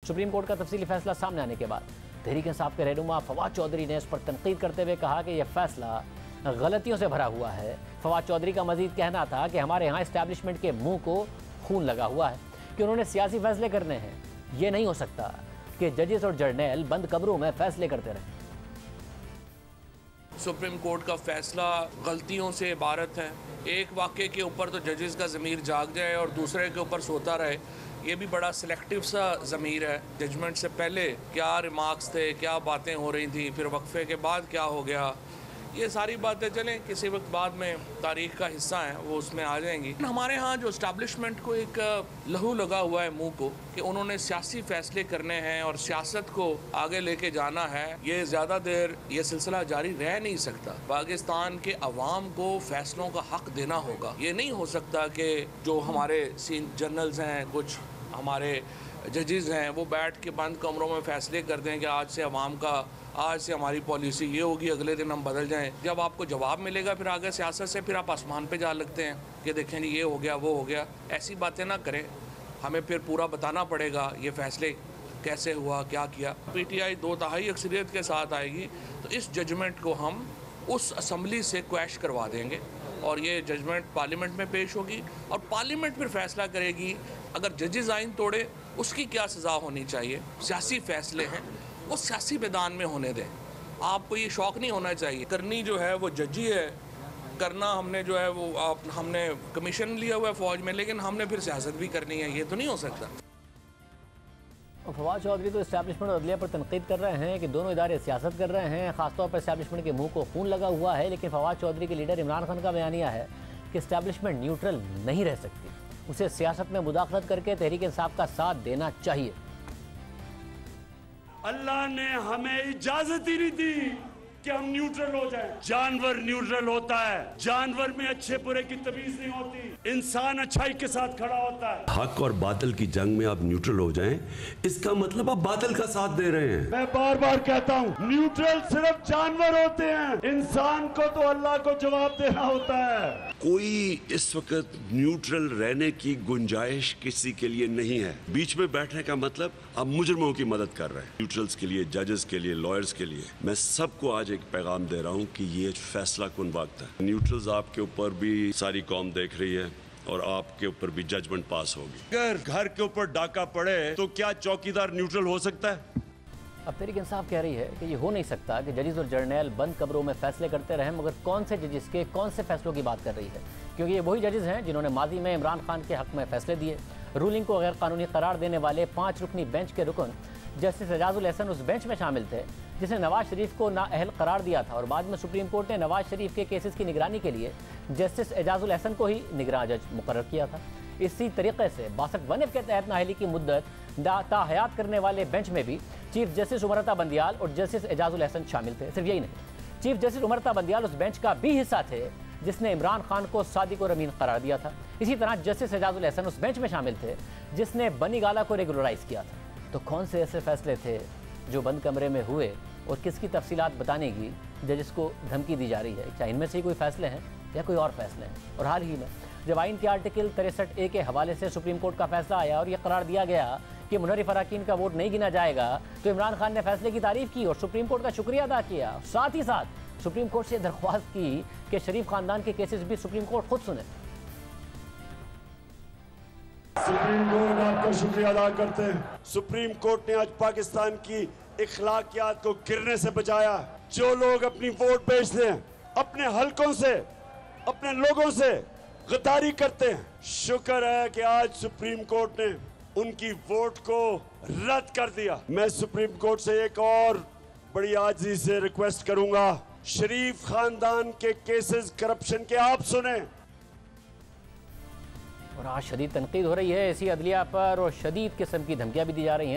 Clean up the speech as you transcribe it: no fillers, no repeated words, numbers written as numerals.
Supreme court का तफसीली फैसला सामने आने के बाद तहरीक इंसाफ के रहनुमा फवाद चौधरी ने इस पर तनकीद करते हुए कहा कि यह फैसला गलतियों से भरा हुआ है। फवाद चौधरी का मजीद कहना था कि हमारे यहाँ इस्टेब्लिशमेंट के मुंह को खून लगा हुआ है कि उन्होंने सियासी फैसले करने हैं। ये नहीं हो सकता कि जजेस और जर्नल बंद कमरों में फैसले करते रहें। सुप्रीम कोर्ट का फैसला गलतियों से इबारत है। एक वाक़े के ऊपर तो जजेस का ज़मीर जाग जाए और दूसरे के ऊपर सोता रहे, ये भी बड़ा सिलेक्टिव सा ज़मीर है। जजमेंट से पहले क्या रिमार्क्स थे, क्या बातें हो रही थी, फिर वक्फे के बाद क्या हो गया, ये सारी बातें चलें किसी वक्त बाद में तारीख़ का हिस्सा हैं, वो उसमें आ जाएंगी। हमारे यहाँ जो इस्टेब्लिशमेंट को एक लहू लगा हुआ है मुंह को कि उन्होंने सियासी फ़ैसले करने हैं और सियासत को आगे लेके जाना है, ये ज़्यादा देर ये सिलसिला जारी रह नहीं सकता। पाकिस्तान के अवाम को फ़ैसलों का हक़ देना होगा। ये नहीं हो सकता कि जो हमारे जनरल्स हैं, कुछ हमारे जजेस हैं, वो बैठ के बंद कमरों में फ़ैसले कर दें कि आज से हमारी पॉलिसी ये होगी, अगले दिन हम बदल जाएं। जब आपको जवाब मिलेगा फिर आगे सियासत से, फिर आप आसमान पे जा लगते हैं कि देखें जी ये हो गया, वो हो गया। ऐसी बातें ना करें, हमें फिर पूरा बताना पड़ेगा ये फ़ैसले कैसे हुआ, क्या किया। PTI 2/3 अक्सरियत के साथ आएगी तो इस जजमेंट को हम उस असम्बली से क्वैश करवा देंगे और ये जजमेंट पार्लियामेंट में पेश होगी और पार्लियामेंट फिर फैसला करेगी अगर जजेस आइन तोड़े उसकी क्या सज़ा होनी चाहिए। सियासी फ़ैसले हैं, वो सियासी मैदान में होने दें। आपको ये शौक़ नहीं होना चाहिए। करनी जो है वो जजी है, करना हमने जो है वो हमने कमीशन लिया हुआ है फ़ौज में, लेकिन हमने फिर सियासत भी करनी है, ये तो नहीं हो सकता। फवाद चौधरी तो इस्टेब्लिशमेंट और अदलिया पर तनकीद कर रहे हैं कि दोनों इदारे सियासत कर रहे हैं, खासतौर पर इस्टेब्लिशमेंट के मुंह को खून लगा हुआ है। लेकिन फवाद चौधरी के लीडर इमरान खान का बयानिया है कि इस्टेब्लिशमेंट न्यूट्रल नहीं रह सकती, उसे सियासत में मुदाखलत करके तहरीक इंसाफ का साथ देना चाहिए। अल्लाह ने हमें इजाजत ही नहीं दी कि हम न्यूट्रल हो जाएं। जानवर न्यूट्रल होता है, जानवर में अच्छे बुरे की तमीज नहीं होती, इंसान अच्छाई के साथ खड़ा होता है। हक और बातिल की जंग में आप न्यूट्रल हो जाएं, इसका मतलब आप बातिल का साथ दे रहे हैं। मैं बार बार कहता हूँ, न्यूट्रल सिर्फ जानवर होते हैं, इंसान को तो अल्लाह को जवाब देना होता है। कोई इस वक्त न्यूट्रल रहने की गुंजाइश किसी के लिए नहीं है। बीच में बैठने का मतलब आप मुजरिमों की मदद कर रहे हैं। न्यूट्रल्स के लिए, जजेस के लिए, लॉयर्स के लिए मैं सबको आज एक पैगाम दे रहा हूँ कि ये फैसला कुन वक्त है। न्यूट्रल्स आपके ऊपर भी सारी कौम देख रही है और आपके ऊपर भी जजमेंट पास होगी। अगर घर के ऊपर डाका पड़े तो क्या चौकीदार न्यूट्रल हो सकता है? अब तहरीक इंसाफ कह रही है कि ये हो नहीं सकता कि जजेस और जर्नल बंद कमरों में फैसले करते रहें, मगर कौन से जजेस के कौन से फैसलों की बात कर रही है, क्योंकि ये वही जजेस हैं जिन्होंने माजी में इमरान खान के हक में फैसले दिए। रूलिंग को गैर कानूनी करार देने वाले 5 रुकनी बेंच के रुकन जस्टिस एजाजुल एहसन उस बेंच में शामिल थे जिसने नवाज शरीफ को नाअहल करार दिया था और बाद में सुप्रीम कोर्ट ने नवाज शरीफ के केसेस की निगरानी के लिए जस्टिस एजाजुल एहसन को ही निगरान जज मुकर्रर किया था। इसी तरीके से 62 के तहत नाअहली की मुद्दत ताहयात करने वाले बेंच में भी चीफ जस्टिस उमरता बंदियाल और जस्टिस एजाजुल एहसन शामिल थे। सिर्फ यही नहीं, चीफ जस्टिस उमरता बंदियाल उस बेंच का भी हिस्सा थे जिसने इमरान खान को सादिक और अमीन करार दिया था। इसी तरह जस्टिस एजाजुल एहसन उस बेंच में शामिल थे जिसने बनी गाला को रेगुलराइज किया था। तो कौन से ऐसे फैसले थे जो बंद कमरे में हुए और किसकी तफसीलात बताने की जजेस को धमकी दी जा रही है? क्या इनमें से कोई फैसले हैं या कोई और फैसले हैं? और हाल ही में जब आइन के आर्टिकल 63A के हवाले से सुप्रीम कोर्ट का फैसला आया और यह करार दिया गया कि मुनर्रिफ अराकीन का वोट नहीं गिना जाएगा, तो इमरान खान ने फैसले की तारीफ की और सुप्रीम कोर्ट का शुक्रिया अदा किया। साथ ही साथ सुप्रीम कोर्ट से दरख्वास्त की कि शरीफ खानदान के केसेस भी सुप्रीम कोर्ट खुद सुने। सुप्रीम कोर्ट आपका शुक्रिया अदा करते हैं। सुप्रीम कोर्ट ने आज पाकिस्तान की इखलाकियात को गिरने से बचाया। जो लोग अपनी वोट बेचते हैं, अपने हलकों से, अपने लोगों से गद्दारी करते हैं, शुक्र है कि आज सुप्रीम कोर्ट ने उनकी वोट को रद्द कर दिया। मैं सुप्रीम कोर्ट से एक और बड़ी आजिज़ी से रिक्वेस्ट करूंगा, शरीफ खानदान के केसेस करप्शन के आप सुने। और आज शदीद तनकीद हो रही है इसी अदलिया पर और शदीद किस्म की धमकियां भी दी जा रही हैं।